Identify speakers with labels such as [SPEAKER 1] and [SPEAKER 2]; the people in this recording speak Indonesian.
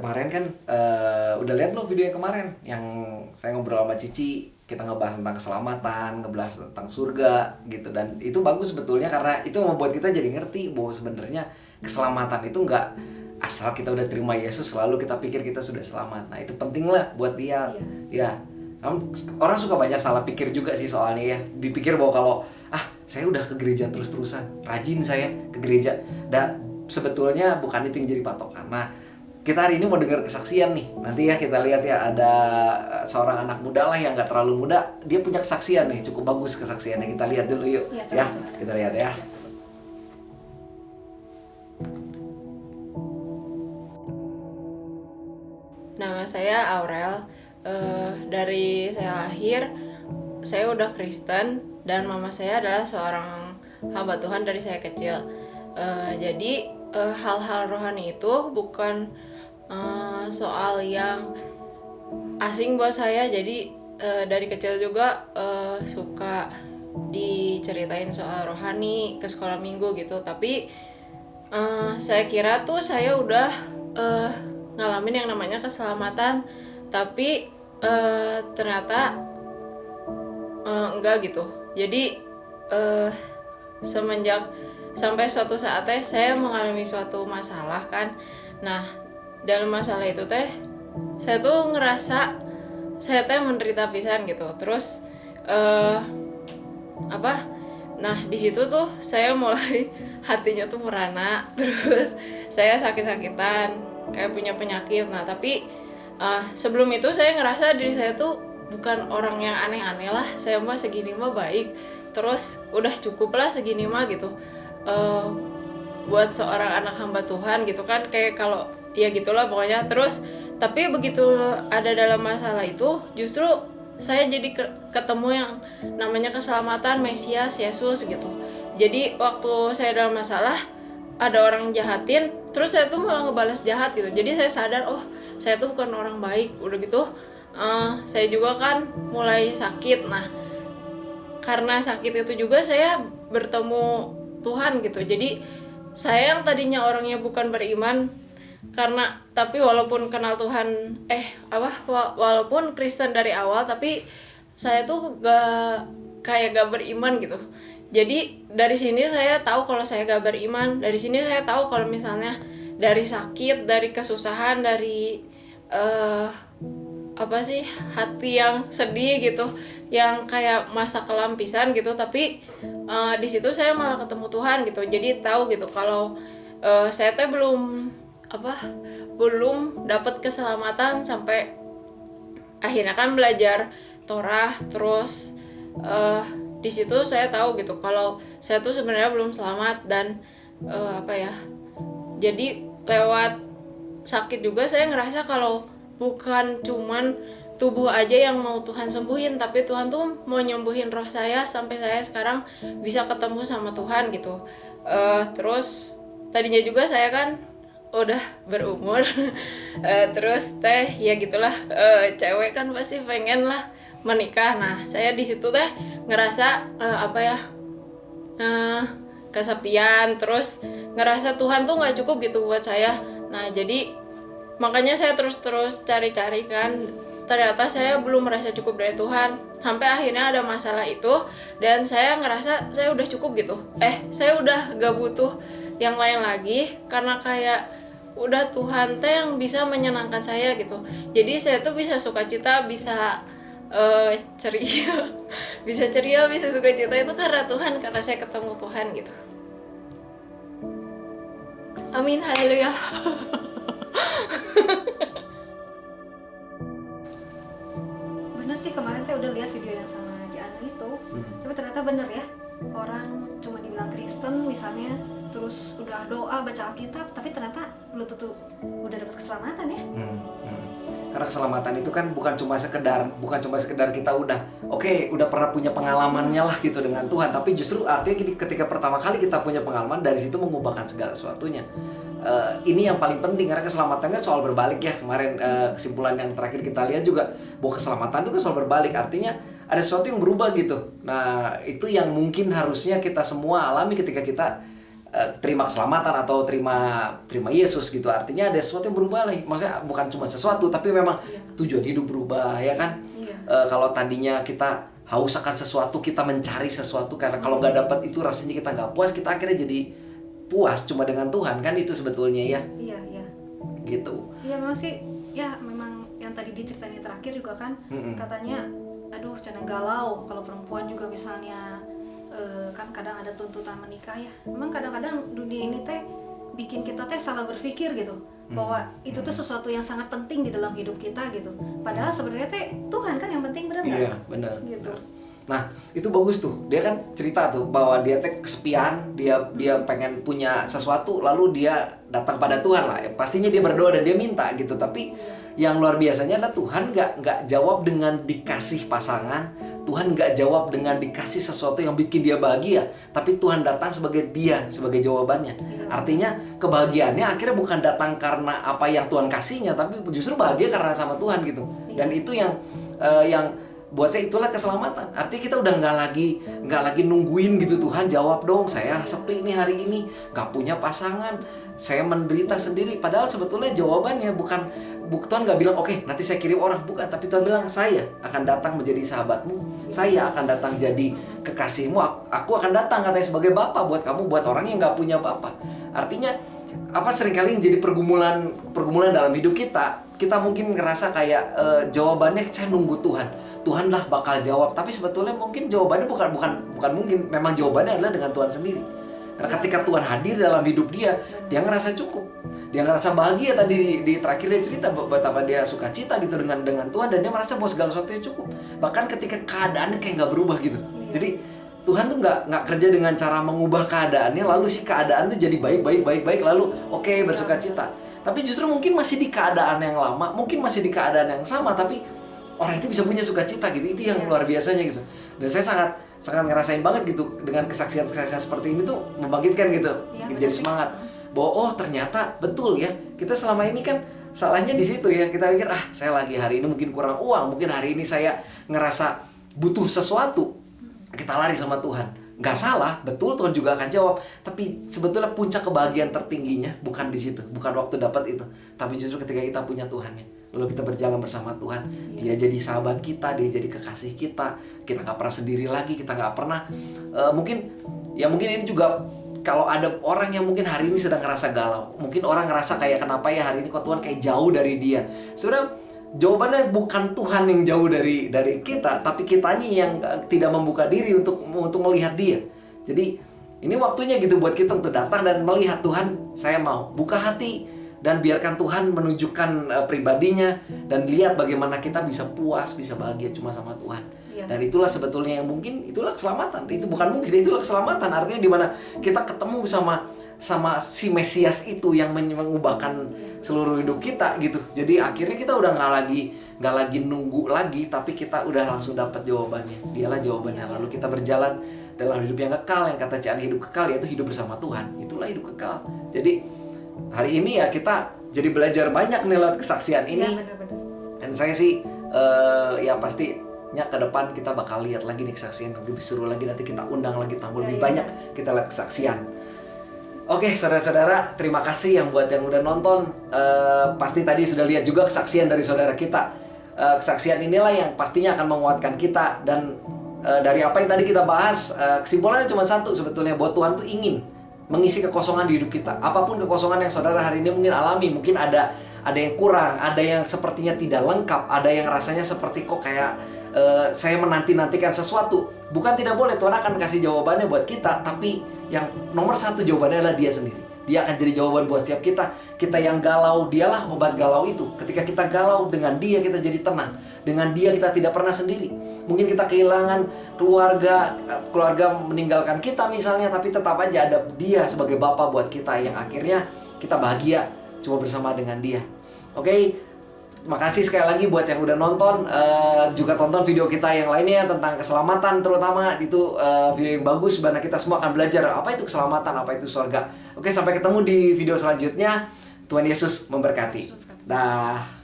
[SPEAKER 1] kemarin kan udah lihat belum video yang kemarin yang saya ngobrol sama Cici, kita ngebahas tentang keselamatan, ngebahas tentang surga gitu, dan itu bagus sebetulnya karena itu membuat kita jadi ngerti bahwa sebenarnya keselamatan itu nggak asal kita udah terima Yesus selalu kita pikir kita sudah selamat. Nah itu penting lah buat dia. Ya, orang suka banyak salah pikir juga sih soalnya ya, dipikir bahwa kalau saya udah ke gereja terus-terusan, rajin saya ke gereja, sebetulnya bukan itu yang jadi patokan. Nah, kita hari ini mau dengar kesaksian nih. Nanti ya kita lihat ya, ada seorang anak muda lah yang gak terlalu muda, dia punya kesaksian nih, cukup bagus kesaksiannya. Kita lihat dulu yuk. Ya, kita lihat ya.
[SPEAKER 2] Nama saya Aurel. Dari saya lahir, saya udah Kristen dan mama saya adalah seorang hamba Tuhan dari saya kecil. Jadi hal-hal rohani itu bukan soal yang asing buat saya. Jadi dari kecil juga suka diceritain soal rohani ke sekolah minggu gitu. Tapi saya kira tuh saya udah ngalamin yang namanya keselamatan, tapi ternyata enggak gitu. Jadi semenjak sampai suatu saat saya mengalami suatu masalah kan. Nah, dalam masalah itu saya tuh ngerasa saya menderita pisan gitu. Terus nah di situ tuh saya mulai hatinya tuh merana, terus saya sakit-sakitan, kayak punya penyakit. Nah tapi sebelum itu saya ngerasa diri saya tuh bukan orang yang aneh-aneh lah, saya mah segini mah baik, terus udah cukup lah segini mah gitu. Buat seorang anak hamba Tuhan gitu kan, kayak kalau ya gitulah pokoknya. Terus tapi begitu ada dalam masalah itu, justru saya jadi ketemu yang namanya keselamatan, Mesias, Yesus gitu. Jadi waktu saya dalam masalah, ada orang jahatin, terus saya tuh malah ngebalas jahat gitu. Jadi saya sadar, oh saya tuh bukan orang baik. Udah gitu saya juga kan mulai sakit. Nah karena sakit itu juga saya bertemu Tuhan gitu. Jadi saya yang tadinya orangnya bukan beriman, tapi walaupun kenal Tuhan walaupun Kristen dari awal, tapi saya tuh gak beriman gitu. Jadi dari sini saya tahu kalau saya gak beriman. Dari sini saya tahu kalau misalnya dari sakit, dari kesusahan, dari hati yang sedih gitu, yang kayak masa kelam pisan gitu. Tapi di situ saya malah ketemu Tuhan gitu. Jadi tahu gitu kalau saya belum dapat keselamatan sampai akhirnya kan belajar Torah. Terus di situ saya tahu gitu kalau saya tuh sebenarnya belum selamat. Dan jadi lewat sakit juga saya ngerasa kalau bukan cuman tubuh aja yang mau Tuhan sembuhin, tapi Tuhan tuh mau nyembuhin roh saya sampai saya sekarang bisa ketemu sama Tuhan gitu. Terus tadinya juga saya kan udah berumur terus ya gitulah, cewek kan pasti pengen lah menikah. Nah saya di situ ngerasa kesepian, terus ngerasa Tuhan tuh nggak cukup gitu buat saya. Nah jadi makanya saya terus cari-cari kan, ternyata saya belum merasa cukup dari Tuhan, sampai akhirnya ada masalah itu dan saya ngerasa saya udah cukup gitu. Saya udah gak butuh yang lain lagi, karena kayak udah Tuhan yang bisa menyenangkan saya gitu. Jadi saya tuh bisa sukacita, bisa ceria bisa sukacita itu karena Tuhan, karena saya ketemu Tuhan gitu. Amin, haleluya.
[SPEAKER 3] Bener sih, kemarin udah lihat video yang sama Jana itu. Tapi ternyata bener ya, orang cuma dibilang Kristen misalnya, terus udah doa, baca Alkitab, tapi ternyata belum tentu udah dapat keselamatan ya.
[SPEAKER 1] Karena keselamatan itu kan bukan cuma sekedar kita udah pernah punya pengalamannya lah gitu dengan Tuhan, tapi justru artinya ketika pertama kali kita punya pengalaman, dari situ mengubahkan segala sesuatunya. Ini yang paling penting, karena keselamatannya soal berbalik ya. Kemarin kesimpulan yang terakhir kita lihat juga bahwa keselamatan itu kan soal berbalik, artinya ada sesuatu yang berubah gitu. Nah itu yang mungkin harusnya kita semua alami ketika kita terima keselamatan atau terima Yesus gitu, artinya ada sesuatu yang berubah lagi. Maksudnya bukan cuma sesuatu, tapi memang tujuan hidup berubah, ya kan? Kalau tadinya kita haus akan sesuatu, kita mencari sesuatu, karena kalau nggak dapat itu rasanya kita nggak puas, kita akhirnya jadi puas cuma dengan Tuhan, kan itu sebetulnya ya.
[SPEAKER 3] Iya.
[SPEAKER 1] Gitu.
[SPEAKER 3] Iya memang sih, ya memang yang tadi diceritain terakhir juga kan, katanya, aduh cenah galau kalau perempuan juga misalnya. Kan kadang ada tuntutan menikah ya. Memang kadang-kadang dunia ini teh bikin kita teh salah berpikir gitu, bahwa itu tuh sesuatu yang sangat penting di dalam hidup kita gitu. Padahal sebenarnya teh Tuhan kan yang penting, benar nggak?
[SPEAKER 1] Iya, benar.
[SPEAKER 3] Gitu.
[SPEAKER 1] Nah, itu bagus tuh. Dia kan cerita tuh bahwa dia teh kesepian, dia pengen punya sesuatu, lalu dia datang pada Tuhan lah. Pastinya dia berdoa dan dia minta gitu. Tapi yang luar biasanya adalah Tuhan nggak jawab dengan dikasih pasangan. Tuhan nggak jawab dengan dikasih sesuatu yang bikin dia bahagia, tapi Tuhan datang sebagai jawabannya. Artinya kebahagiaannya akhirnya bukan datang karena apa yang Tuhan kasihnya, tapi justru bahagia karena sama Tuhan gitu. Dan itu yang buat saya itulah keselamatan. Artinya kita udah nggak lagi nungguin gitu, Tuhan jawab dong, saya sepi nih hari ini, nggak punya pasangan, saya menderita sendiri. Padahal sebetulnya jawabannya bukan Tuhan nggak bilang oke, nanti saya kirim orang, bukan. Tapi Tuhan bilang, saya akan datang menjadi sahabatmu, saya akan datang jadi kekasihmu, aku akan datang katanya sebagai Bapa buat kamu, buat orang yang nggak punya Bapa. Artinya seringkali yang jadi pergumulan dalam hidup kita mungkin ngerasa kayak jawabannya saya nunggu Tuhan lah bakal jawab. Tapi sebetulnya mungkin jawabannya bukan mungkin, memang jawabannya adalah dengan Tuhan sendiri. Karena ketika Tuhan hadir dalam hidup dia ngerasa cukup. Dia ngerasa bahagia. Tadi di terakhir dia cerita betapa dia suka cita gitu dengan Tuhan, dan dia merasa bahwa segala sesuatunya cukup. Bahkan ketika keadaannya kayak nggak berubah gitu. Jadi Tuhan tuh nggak kerja dengan cara mengubah keadaannya, lalu si keadaan tuh jadi baik, lalu oke, bersuka cita. Tapi justru mungkin masih di keadaan yang lama, mungkin masih di keadaan yang sama, tapi orang itu bisa punya sukacita gitu. Itu yang luar biasanya gitu. Dan saya sangat ngerasain banget gitu dengan kesaksian seperti ini tuh membangkitkan gitu. Jadi semangat bahwa ternyata betul ya, kita selama ini kan salahnya di situ ya. Kita pikir saya lagi hari ini mungkin kurang uang, mungkin hari ini saya ngerasa butuh sesuatu, kita lari sama Tuhan. Nggak salah, betul, Tuhan juga akan jawab. Tapi sebetulnya puncak kebahagiaan tertingginya bukan di situ, bukan waktu dapat itu, tapi justru ketika kita punya Tuhannya. Lalu kita berjalan bersama Tuhan, Dia jadi sahabat kita, Dia jadi kekasih kita. Kita nggak pernah sendiri lagi, kita nggak pernah mungkin ini juga kalau ada orang yang mungkin hari ini sedang ngerasa galau, mungkin orang ngerasa kayak kenapa ya hari ini kok Tuhan kayak jauh dari dia. Sebenarnya jawabannya bukan Tuhan yang jauh dari kita, tapi kitanya yang tidak membuka diri untuk melihat Dia. Jadi ini waktunya gitu buat kita untuk datang dan melihat Tuhan. Saya mau buka hati dan biarkan Tuhan menunjukkan pribadinya, dan lihat bagaimana kita bisa puas, bisa bahagia cuma sama Tuhan. Dan itulah sebetulnya yang mungkin itulah keselamatan. Itu bukan mungkin, itulah keselamatan. Artinya di mana kita ketemu sama si Mesias itu yang mengubahkan seluruh hidup kita gitu. Jadi akhirnya kita udah nggak lagi nunggu lagi, tapi kita udah langsung dapat jawabannya. Dialah jawabannya. Lalu kita berjalan dalam hidup yang kekal, yang kata Cian hidup kekal, yaitu hidup bersama Tuhan. Itulah hidup kekal. Jadi hari ini ya kita jadi belajar banyak nih lewat kesaksian ini. Dan saya sih ya pastinya ke depan kita bakal lihat lagi nih kesaksian lebih seru lagi, nanti kita undang lagi tamu lebih banyak, kita lihat kesaksian. Oke, saudara-saudara, terima kasih yang buat yang udah nonton. Pasti tadi sudah lihat juga kesaksian dari saudara kita. Kesaksian inilah yang pastinya akan menguatkan kita. Dan dari apa yang tadi kita bahas, kesimpulannya cuma satu sebetulnya, bahwa Tuhan tuh ingin mengisi kekosongan di hidup kita. Apapun kekosongan yang saudara hari ini mungkin alami, mungkin ada yang kurang, ada yang sepertinya tidak lengkap, ada yang rasanya seperti kok kayak saya menanti-nantikan sesuatu. Bukan tidak boleh, Tuhan akan kasih jawabannya buat kita, tapi yang nomor satu jawabannya adalah Dia sendiri. Dia akan jadi jawaban buat setiap kita. Kita yang galau, Dialah obat galau itu. Ketika kita galau, dengan Dia kita jadi tenang. Dengan Dia kita tidak pernah sendiri. Mungkin kita kehilangan keluarga meninggalkan kita misalnya, tapi tetap aja ada Dia sebagai Bapa buat kita, yang akhirnya kita bahagia cuma bersama dengan Dia. Oke, makasih sekali lagi buat yang udah nonton. Juga tonton video kita yang lainnya tentang keselamatan, terutama itu video yang bagus, karena kita semua akan belajar apa itu keselamatan, apa itu surga. Oke, sampai ketemu di video selanjutnya. Tuhan Yesus memberkati. Dah.